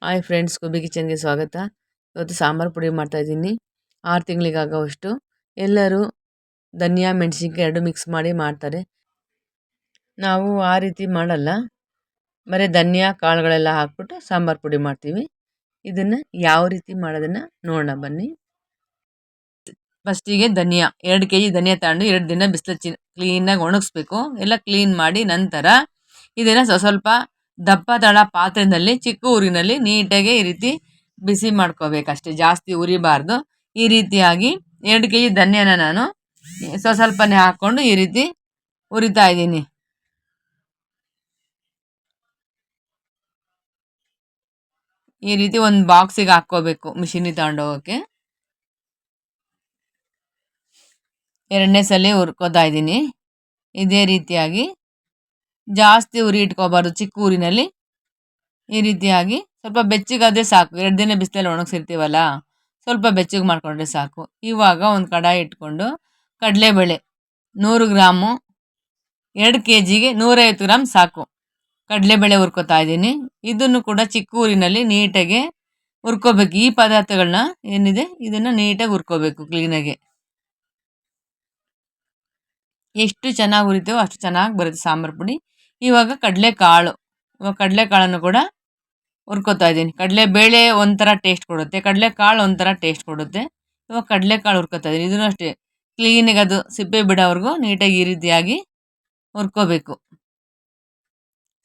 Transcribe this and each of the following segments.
Hi friends, Kubi ಕಿಚನ್ಗೆ ಸ್ವಾಗತ. ಇವತ್ತು ಸಾಂಬಾರು ಪುಡಿ ಮಾಡ್ತಾಯಿದ್ದೀನಿ. 6 ತಿಂಗಳಿಗಾಗೋವಷ್ಟು. ಎಲ್ಲರೂ ಧನಿಯಾ ಮೆಣಸಿನ್ಕಾಯಿ ಎರಡು ಮಿಕ್ಸ್ ಮಾಡಿ ಮಾಡ್ತಾರೆ. ನಾವು ಆ ರೀತಿ ಮಾಡಲ್ಲ. ಬರೀ ಧನಿಯಾ ಕಾಳುಗಳೆಲ್ಲ ಹಾಕ್ಬಿಟ್ಟು ಸಾಂಬಾರು ಪುಡಿ ಮಾಡ್ತೀವಿ. ಇದನ್ನು ಯಾವ ರೀತಿ ಮಾಡೋದನ್ನು ನೋಡೋಣ ಬನ್ನಿ. ಫಸ್ಟಿಗೆ ಧನಿಯಾ 2 kg ಧನಿಯಾ ತಗೊಂಡು 2 ದಿನ ಬಿಸಿಲು ಕ್ಲೀನಾಗಿ ಒಣಗಿಸ್ಬೇಕು. ಎಲ್ಲ ಕ್ಲೀನ್ ಮಾಡಿ ನಂತರ ಇದನ್ನು ಸ್ವಲ್ಪ ದಪ್ಪ ತಳ ಪಾತ್ರೆಯಲ್ಲಿ ಚಿಕ್ಕ ಊರಿನಲ್ಲಿ ನೀಟಾಗಿ ಈ ರೀತಿ ಬಿಸಿ ಮಾಡ್ಕೋಬೇಕಷ್ಟೇ, ಜಾಸ್ತಿ ಉರಿಬಾರ್ದು. ಈ ರೀತಿಯಾಗಿ 2 kg ಧನಿಯಾನ ನಾನು ಸ್ವಲ್ಪನೇ ಹಾಕ್ಕೊಂಡು ಈ ರೀತಿ ಉರಿತಾ ಇದ್ದೀನಿ. ಈ ರೀತಿ ಒಂದು ಬಾಕ್ಸಿಗೆ ಹಾಕ್ಕೋಬೇಕು ಮಿಷಿನಿಗೆ ತಗೊಂಡೋಗೋಕ್ಕೆ. ಎರಡನೇ ಸಲ ಹುರ್ಕೋತಾ ಇದ್ದೀನಿ. ಇದೇ ರೀತಿಯಾಗಿ ಜಾಸ್ತಿ ಉರಿ ಇಟ್ಕೋಬಾರ್ದು, ಚಿಕ್ಕ ಊರಿನಲ್ಲಿ ಈ ರೀತಿಯಾಗಿ ಸ್ವಲ್ಪ ಬೆಚ್ಚಗಾದರೆ ಸಾಕು. 2 ದಿನ ಬಿಸಿಲಲ್ಲಿ ಒಣಗಿಸಿರ್ತೀವಲ್ಲ, ಸ್ವಲ್ಪ ಬೆಚ್ಚಗೆ ಮಾಡಿಕೊಂಡ್ರೆ ಸಾಕು. ಇವಾಗ ಒಂದು ಕಡಾಯಿ ಇಟ್ಕೊಂಡು ಕಡಲೆಬೇಳೆ 100 ಗ್ರಾಮು, 2 kgಗೆ 150 ಗ್ರಾಮ್ ಸಾಕು ಕಡಲೆಬೇಳೆ ಹುರ್ಕೋತಾ ಇದ್ದೀನಿ. ಇದನ್ನು ಕೂಡ ಚಿಕ್ಕ ಊರಿನಲ್ಲಿ ನೀಟಾಗಿ ಹುರ್ಕೋಬೇಕು. ಈ ಪದಾರ್ಥಗಳನ್ನ ಏನಿದೆ ಇದನ್ನು ನೀಟಾಗಿ ಹುರ್ಕೋಬೇಕು ಕ್ಲೀನಾಗಿ. ಎಷ್ಟು ಚೆನ್ನಾಗಿ ಹುರಿತೀವೋ ಅಷ್ಟು ಚೆನ್ನಾಗಿ ಬರುತ್ತೆ ಸಾಂಬಾರು ಪುಡಿ. ಇವಾಗ ಕಡಲೆಕಾಳನ್ನು ಕೂಡ ಹುರ್ಕೋತಾ ಇದ್ದೀನಿ. ಕಡಲೆಬೇಳೆ ಒಂಥರ ಟೇಸ್ಟ್ ಕೊಡುತ್ತೆ, ಕಡಲೆಕಾಳು ಒಂಥರ ಟೇಸ್ಟ್ ಕೊಡುತ್ತೆ. ಇವಾಗ ಕಡಲೆಕಾಳು ಹುರ್ಕೋತಾ ಇದ್ದೀನಿ. ಇದನ್ನು ಅಷ್ಟೇ ಕ್ಲೀನಾಗಿ ಅದು ಸಿಪ್ಪೆ ಬಿಡೋವರೆಗೂ ನೀಟಾಗಿ ಈ ರೀತಿಯಾಗಿ ಹುರ್ಕೋಬೇಕು.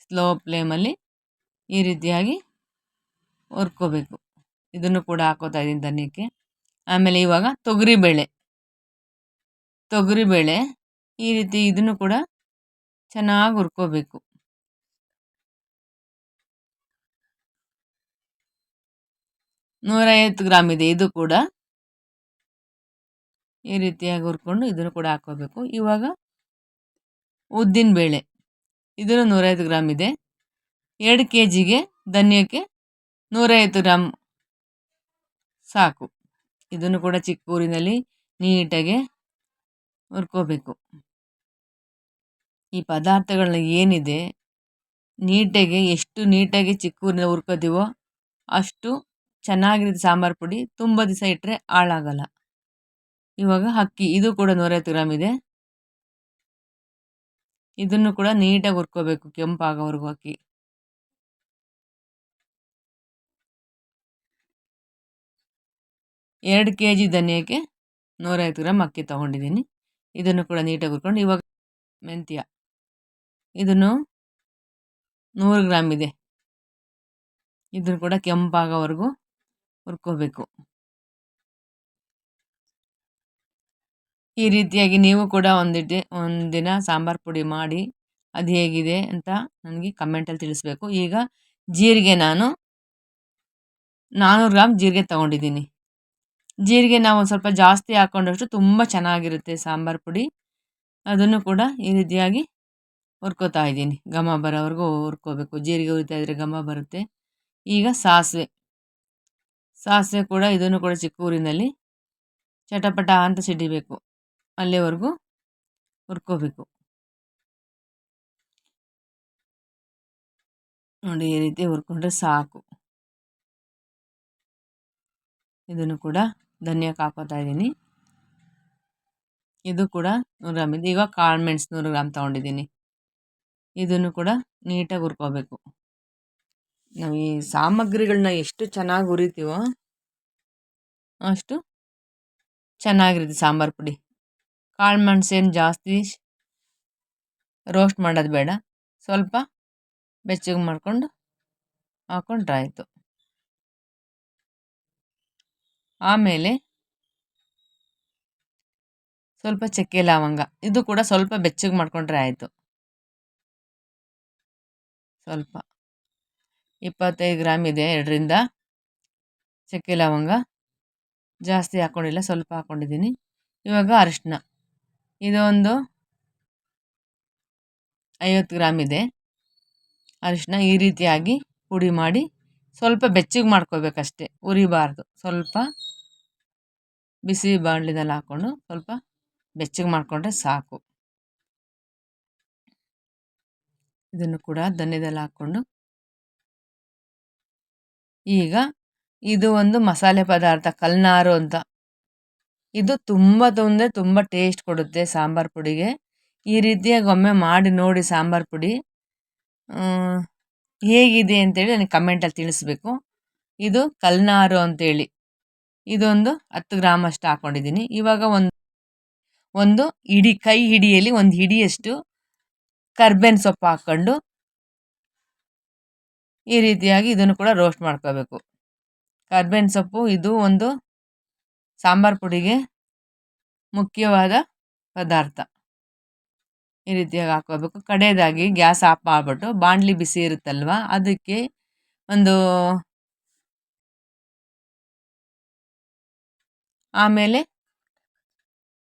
ಸ್ಲೋ ಫ್ಲೇಮಲ್ಲಿ ಈ ರೀತಿಯಾಗಿ ಹುರ್ಕೋಬೇಕು. ಇದನ್ನು ಕೂಡ ಹಾಕೋತಾ ಇದ್ದೀನಿ ಧನಿಯಕ್ಕೆ. ಆಮೇಲೆ ಇವಾಗ ತೊಗರಿಬೇಳೆ ಈ ರೀತಿ ಇದನ್ನು ಕೂಡ ಚೆನ್ನಾಗಿ ಹುರ್ಕೋಬೇಕು. 150 ಗ್ರಾಮ್ ಇದೆ. ಇದು ಕೂಡ ಈ ರೀತಿಯಾಗಿ ಹುರ್ಕೊಂಡು ಇದನ್ನು ಕೂಡ ಹಾಕೋಬೇಕು. ಇವಾಗ ಉದ್ದಿನಬೇಳೆ ಇದನ್ನು 150 ಗ್ರಾಮ್ ಇದೆ. 2 kgಗೆ ಧನಿಯಕ್ಕೆ 150 ಗ್ರಾಮ್ ಸಾಕು. ಇದನ್ನು ಕೂಡ ಚಿಕ್ಕ ಊರಿನಲ್ಲಿ ನೀಟಾಗಿ ಹುರ್ಕೋಬೇಕು. ಈ ಪದಾರ್ಥಗಳನ್ನ ಏನಿದೆ ನೀಟಾಗಿ ಎಷ್ಟು ನೀಟಾಗಿ ಚಿಕ್ಕ ಊರಿನಲ್ಲಿ ಹುರ್ಕೋತೀವೋ ಅಷ್ಟು ಚೆನ್ನಾಗಿರುತ್ತೆ ಸಾಂಬಾರು ಪುಡಿ. ತುಂಬ ದಿವಸ ಇಟ್ಟರೆ ಹಾಳಾಗಲ್ಲ. ಇವಾಗ ಅಕ್ಕಿ ಇದು ಕೂಡ 150 ಗ್ರಾಮ್ ಇದೆ. ಇದನ್ನು ಕೂಡ ನೀಟಾಗಿ ಹುರ್ಕೋಬೇಕು ಕೆಂಪಾಗೋವರೆಗೂ ಅಕ್ಕಿ. ಎರಡು kg ಧನಿಯಕ್ಕೆ 150 ಗ್ರಾಮ್ ಅಕ್ಕಿ ತೊಗೊಂಡಿದ್ದೀನಿ. ಇದನ್ನು ಕೂಡ ನೀಟಾಗಿ ಹುರ್ಕೊಂಡು ಇವಾಗ ಮೆಂತ್ಯ ಇದನ್ನು 100 ಗ್ರಾಮ್ ಇದೆ. ಇದನ್ನು ಕೂಡ ಕೆಂಪಾಗೋವರೆಗೂ ಹುರ್ಕೋಬೇಕು. ಈ ರೀತಿಯಾಗಿ ನೀವು ಕೂಡ ಒಂದಿನ ಸಾಂಬಾರು ಪುಡಿ ಮಾಡಿ ಅದು ಹೇಗಿದೆ ಅಂತ ನನಗೆ ಕಮೆಂಟಲ್ಲಿ ತಿಳಿಸ್ಬೇಕು. ಈಗ ಜೀರಿಗೆ ನಾನು 400 ಗ್ರಾಮ್ ಜೀರಿಗೆ ತೊಗೊಂಡಿದ್ದೀನಿ. ಜೀರಿಗೆ ನಾವು ಒಂದು ಸ್ವಲ್ಪ ಜಾಸ್ತಿ ಹಾಕ್ಕೊಂಡಷ್ಟು ತುಂಬ ಚೆನ್ನಾಗಿರುತ್ತೆ ಸಾಂಬಾರು ಪುಡಿ. ಅದನ್ನು ಕೂಡ ಈ ರೀತಿಯಾಗಿ ಹುರ್ಕೋತಾ ಇದ್ದೀನಿ. ಘಮ ಬರೋವರೆಗೂ ಹುರ್ಕೋಬೇಕು. ಜೀರಿಗೆ ಹುರಿತಾ ಇದ್ದರೆ ಘಮ ಬರುತ್ತೆ. ಈಗ ಸಾಸಿವೆ ಕೂಡ ಇದನ್ನು ಕೂಡ ಚಿಕ್ಕ ಊರಿನಲ್ಲಿ ಚಟಪಟ ಅಂತ ಸಿಡಿಬೇಕು, ಅಲ್ಲಿವರೆಗೂ ಹುರ್ಕೋಬೇಕು. ನೋಡಿ ಈ ರೀತಿ ಹುರ್ಕೊಂಡ್ರೆ ಸಾಕು. ಇದನ್ನು ಕೂಡ ಧನಿಯಾಕ್ಕೆ ಹಾಕೋತಾ ಇದ್ದೀನಿ. ಇದು ಕೂಡ 100 ಗ್ರಾಮ್ ಇದೆ. ಈಗ ಕಾಳು ಮೆಣಸು 100 ಗ್ರಾಮ್ ತೊಗೊಂಡಿದ್ದೀನಿ. ಇದನ್ನು ಕೂಡ ನೀಟಾಗಿ ಹುರ್ಕೋಬೇಕು. ನಾವು ಈ ಸಾಮಗ್ರಿಗಳನ್ನ ಎಷ್ಟು ಚೆನ್ನಾಗಿ ಹುರಿತೀವೋ ಅಷ್ಟು ಚೆನ್ನಾಗಿರುತ್ತೆ ಸಾಂಬಾರು ಪುಡಿ. ಕಾಳು ಮೆಣಸೇನು ಜಾಸ್ತಿ ರೋಸ್ಟ್ ಮಾಡೋದು ಬೇಡ, ಸ್ವಲ್ಪ ಬೆಚ್ಚಗೆ ಮಾಡಿಕೊಂಡು ಹಾಕ್ಕೊಂಡ್ರೆ ಆಯಿತು. ಆಮೇಲೆ ಸ್ವಲ್ಪ ಚಕ್ಕೆ ಲವಂಗ ಇದು ಕೂಡ ಸ್ವಲ್ಪ ಬೆಚ್ಚಗೆ ಮಾಡಿಕೊಂಡ್ರೆ ಆಯಿತು. ಸ್ವಲ್ಪ 25 ಗ್ರಾಮ್ ಇದೆ. 2ರಿಂದ ಚಕ್ಕೆ ಲವಂಗ ಜಾಸ್ತಿ ಹಾಕ್ಕೊಂಡಿಲ್ಲ, ಸ್ವಲ್ಪ ಹಾಕ್ಕೊಂಡಿದ್ದೀನಿ. ಇವಾಗ ಅರಿಶಿನ ಇದೊಂದು 50 ಗ್ರಾಮ್ ಇದೆ. ಅರಿಶಿನ ಈ ರೀತಿಯಾಗಿ ಪುಡಿ ಮಾಡಿ ಸ್ವಲ್ಪ ಬೆಚ್ಚಗೆ ಮಾಡ್ಕೋಬೇಕಷ್ಟೆ, ಉರಿಬಾರ್ದು. ಸ್ವಲ್ಪ ಬಿಸಿ ಬಾಣಲಿನಲ್ಲಿ ಹಾಕ್ಕೊಂಡು ಸ್ವಲ್ಪ ಬೆಚ್ಚಗೆ ಮಾಡಿಕೊಂಡ್ರೆ ಸಾಕು. ಇದನ್ನು ಕೂಡ ಧನ್ಯದಲ್ಲಿ ಹಾಕ್ಕೊಂಡು ಈಗ ಇದು ಒಂದು ಮಸಾಲೆ ಪದಾರ್ಥ ಕಲ್ನಾರು ಅಂತ. ಇದು ತುಂಬ ಟೇಸ್ಟ್ ಕೊಡುತ್ತೆ ಸಾಂಬಾರ್ ಪುಡಿಗೆ. ಈ ರೀತಿಯಾಗಿ ಒಮ್ಮೆ ಮಾಡಿ ನೋಡಿ ಸಾಂಬಾರ್ ಪುಡಿ. ಹೇಗಿದೆ ಅಂತೇಳಿ ನನಗೆ ಕಮೆಂಟಲ್ಲಿ ತಿಳಿಸ್ಬೇಕು. ಇದು ಕಲ್ನಾರು ಅಂತೇಳಿ. ಇದೊಂದು 10 ಗ್ರಾಮ್ ಅಷ್ಟು ಹಾಕೊಂಡಿದ್ದೀನಿ. ಇವಾಗ ಒಂದು ಕೈ ಹಿಡಿಯಲ್ಲಿ ಒಂದು ಹಿಡಿಯಷ್ಟು ಕರ್ಬೇವಿನ ಸೊಪ್ಪು ಹಾಕ್ಕೊಂಡು ಈ ರೀತಿಯಾಗಿ ಇದನ್ನು ಕೂಡ ರೋಸ್ಟ್ ಮಾಡ್ಕೋಬೇಕು. ಕರ್ಬೇವಿನ ಸೊಪ್ಪು ಇದು ಒಂದು ಸಾಂಬಾರ್ ಪುಡಿಗೆ ಮುಖ್ಯವಾದ ಪದಾರ್ಥ. ಈ ರೀತಿಯಾಗಿ ಹಾಕ್ಕೋಬೇಕು. ಕಡೆಯದಾಗಿ ಗ್ಯಾಸ್ ಆಫ್ ಮಾಡಿಬಿಟ್ಟು ಬಾಣಲಿ ಬಿಸಿ ಇರುತ್ತಲ್ವ, ಅದಕ್ಕೆ ಆಮೇಲೆ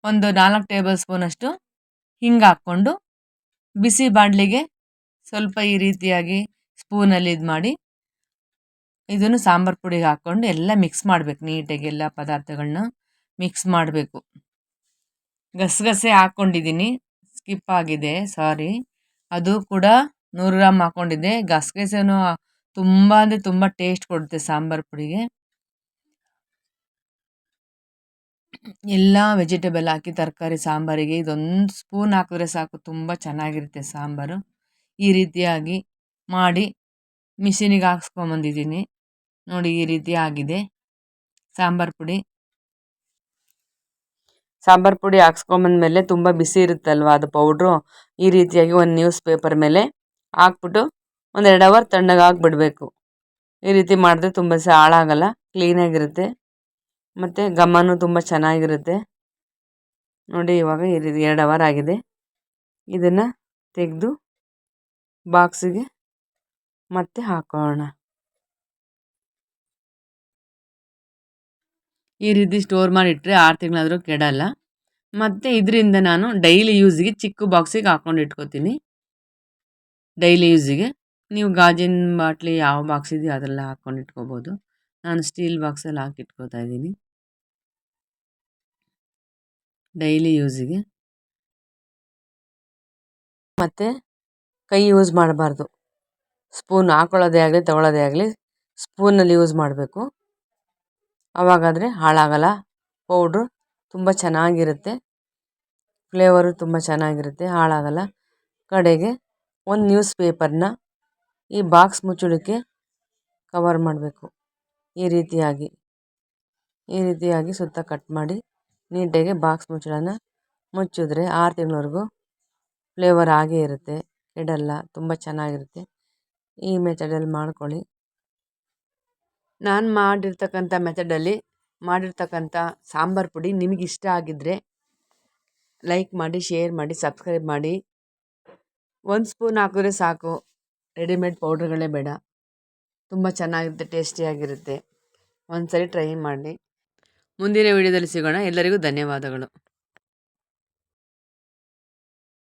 ಒಂದು 4 ಟೇಬಲ್ ಸ್ಪೂನಷ್ಟು ಹಿಂಗೆ ಹಾಕ್ಕೊಂಡು ಬಿಸಿ ಬಾಣಲಿಗೆ ಸ್ವಲ್ಪ ಈ ರೀತಿಯಾಗಿ ಸ್ಪೂನಲ್ಲಿ ಇದು ಮಾಡಿ ಇದನ್ನು ಸಾಂಬಾರು ಪುಡಿಗೆ ಹಾಕ್ಕೊಂಡು ಎಲ್ಲ ಮಿಕ್ಸ್ ಮಾಡಬೇಕು. ನೀಟಾಗಿ ಎಲ್ಲ ಪದಾರ್ಥಗಳನ್ನ ಮಿಕ್ಸ್ ಮಾಡಬೇಕು. ಗಸಗಸೆ ಹಾಕ್ಕೊಂಡಿದ್ದೀನಿ, ಸ್ಕಿಪ್ ಆಗಿದೆ, ಸಾರಿ. ಅದು ಕೂಡ 100 ಗ್ರಾಮ್ ಹಾಕ್ಕೊಂಡಿದ್ದೆ. ಗಸಗಸೆನೂ ತುಂಬ ಅಂದರೆ ತುಂಬ ಟೇಸ್ಟ್ ಕೊಡುತ್ತೆ ಸಾಂಬಾರು ಪುಡಿಗೆ. ಎಲ್ಲ ವೆಜಿಟೇಬಲ್ ಹಾಕಿ ತರಕಾರಿ ಸಾಂಬಾರಿಗೆ ಇದೊಂದು ಸ್ಪೂನ್ ಹಾಕಿದ್ರೆ ಸಾಕು, ತುಂಬ ಚೆನ್ನಾಗಿರುತ್ತೆ ಸಾಂಬಾರು. ಈ ರೀತಿಯಾಗಿ ಮಾಡಿ ಮಿಷಿನಿಗೆ ಹಾಕ್ಸ್ಕೊಂಬಂದಿದ್ದೀನಿ ನೋಡಿ. ಈ ರೀತಿ ಆಗಿದೆ ಸಾಂಬಾರು ಪುಡಿ. ಸಾಂಬಾರು ಪುಡಿ ಹಾಕ್ಸ್ಕೊಂಬಂದ್ಮೇಲೆ ತುಂಬ ಬಿಸಿ ಇರುತ್ತಲ್ವ ಅದು ಪೌಡ್ರು, ಈ ರೀತಿಯಾಗಿ ಒಂದು ನ್ಯೂಸ್ ಪೇಪರ್ ಮೇಲೆ ಹಾಕ್ಬಿಟ್ಟು ಒಂದು 2 ಅವರ್ ತಣ್ಣಗೆ ಬಿಡಬೇಕು. ಈ ರೀತಿ ಮಾಡಿದ್ರೆ ತುಂಬ ದಿವಸ ಹಾಳಾಗಲ್ಲ, ಕ್ಲೀನಾಗಿರುತ್ತೆ ಮತ್ತು ಘಮನೂ ತುಂಬ ಚೆನ್ನಾಗಿರುತ್ತೆ ನೋಡಿ. ಇವಾಗ ಈ ರೀತಿ 2 ಅವರ್ ಆಗಿದೆ. ಇದನ್ನು ತೆಗೆದು ಬಾಕ್ಸಿಗೆ ಮತ್ತೆ ಹಾಕೋಣ. ಈ ರೀತಿ ಸ್ಟೋರ್ ಮಾಡಿಟ್ರೆ 6 ತಿಂಗಳಾದರೂ ಕೆಡಲ್ಲ. ಮತ್ತು ಇದರಿಂದ ನಾನು ಡೈಲಿ ಯೂಸಿಗೆ ಚಿಕ್ಕ ಬಾಕ್ಸಿಗೆ ಹಾಕ್ಕೊಂಡು ಇಟ್ಕೋತೀನಿ. ಡೈಲಿ ಯೂಸಿಗೆ ನೀವು ಗಾಜಿನ ಬಾಟ್ಲಿ ಯಾವ ಬಾಕ್ಸ್ ಇದೆಯೋ ಅದೆಲ್ಲ ಹಾಕ್ಕೊಂಡು ಇಟ್ಕೋಬೋದು. ನಾನು ಸ್ಟೀಲ್ ಬಾಕ್ಸಲ್ಲಿ ಹಾಕಿ ಇಟ್ಕೋತಾ ಇದ್ದೀನಿ ಡೈಲಿ ಯೂಸಿಗೆ. ಮತ್ತು ಕೈ ಯೂಸ್ ಮಾಡಬಾರ್ದು. ಸ್ಪೂನ್ ಹಾಕೊಳ್ಳೋದೇ ಆಗಲಿ ತಗೊಳ್ಳೋದೇ ಆಗಲಿ ಸ್ಪೂನಲ್ಲಿ ಯೂಸ್ ಮಾಡಬೇಕು. ಆವಾಗಾದರೆ ಹಾಳಾಗಲ್ಲ. ಪೌಡ್ರು ತುಂಬ ಚೆನ್ನಾಗಿರುತ್ತೆ, ಫ್ಲೇವರು ತುಂಬ ಚೆನ್ನಾಗಿರುತ್ತೆ, ಹಾಳಾಗಲ್ಲ. ಕಡೆಗೆ ಒಂದು ನ್ಯೂಸ್ ಪೇಪರ್ನ ಈ ಬಾಕ್ಸ್ ಮುಚ್ಚಳಕ್ಕೆ ಕವರ್ ಮಾಡಬೇಕು. ಈ ರೀತಿಯಾಗಿ ಸುತ್ತ ಕಟ್ ಮಾಡಿ ನೀಟಾಗಿ ಬಾಕ್ಸ್ ಮುಚ್ಚಳನ ಮುಚ್ಚಿದ್ರೆ 6 ತಿಂಗಳವರೆಗೂ ಫ್ಲೇವರ್ ಆಗೇ ಇರುತ್ತೆ, ಕೆಡಲ್ಲ, ತುಂಬ ಚೆನ್ನಾಗಿರುತ್ತೆ. ಈ ಮೆಥಡಲ್ಲಿ ಮಾಡ್ಕೊಳ್ಳಿ. ನಾನು ಮಾಡಿರ್ತಕ್ಕಂಥ ಮೆಥಡಲ್ಲಿ ಮಾಡಿರ್ತಕ್ಕಂಥ ಸಾಂಬಾರು ಪುಡಿ ನಿಮಗೆ ಇಷ್ಟ ಆಗಿದ್ದರೆ ಲೈಕ್ ಮಾಡಿ, ಶೇರ್ ಮಾಡಿ, ಸಬ್ಸ್ಕ್ರೈಬ್ ಮಾಡಿ. 1 ಸ್ಪೂನ್ ಹಾಕಿದ್ರೆ ಸಾಕು, ರೆಡಿಮೇಡ್ ಪೌಡ್ರ್ಗಳೇ ಬೇಡ. ತುಂಬ ಚೆನ್ನಾಗಿರುತ್ತೆ, ಟೇಸ್ಟಿಯಾಗಿರುತ್ತೆ. ಒಂದು ಸರಿ ಟ್ರೈ ಮಾಡಿ. ಮುಂದಿನ ವಿಡಿಯೋದಲ್ಲಿ ಸಿಗೋಣ. ಎಲ್ಲರಿಗೂ ಧನ್ಯವಾದಗಳು.